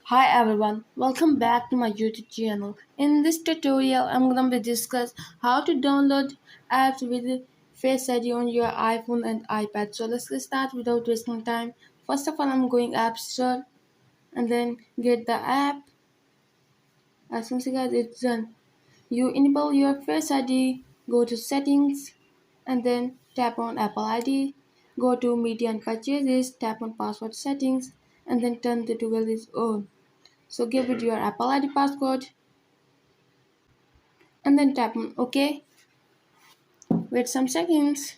Hi everyone, welcome back to my YouTube channel. In this tutorial, I'm going to discuss how to download apps with Face ID on your iPhone and iPad. So let's get started without wasting time. First of all, I'm going App Store and then get the app. As soon as it's done, you enable your Face ID, go to Settings, and then tap on Apple ID. Go to Media and Purchases, tap on Password Settings, and then turn the toggle is on. So give it your Apple ID passcode and then tap on OK. Wait some seconds.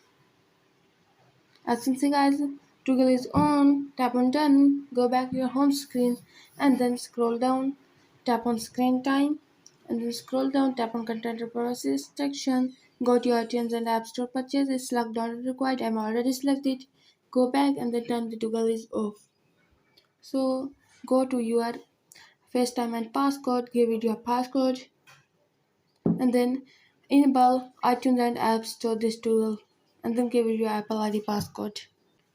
As soon as guys toggle is on, tap on done, go back to your home screen and then scroll down, tap on screen time and then scroll down, tap on content process section, go to your iTunes and App Store purchases, select download required, I'm already selected, go back and then turn the toggle is off. So go to your FaceTime and passcode, give it your passcode and then enable iTunes and App Store this tool and then give it your Apple ID passcode.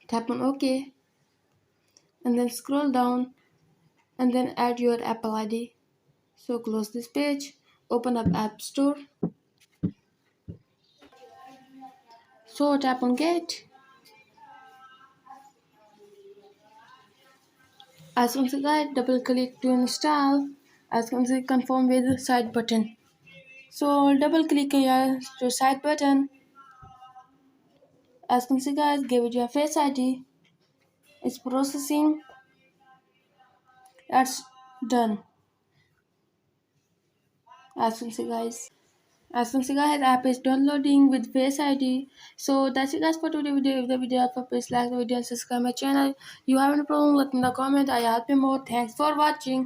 Tap on OK and then scroll down and then add your Apple ID. So close this page, open up App Store. So tap on Get. As soon as that, double click to install. As soon as confirm with side button. So double click here to side button. As soon as guys give it your Face ID. It's processing. That's done. As soon as guys. As soon as guys app is downloading with Face ID. So that's it guys for today's video. If the video helped, please like the video and subscribe my channel. You have any problem, let me know in the comment. I help you more. Thanks for watching.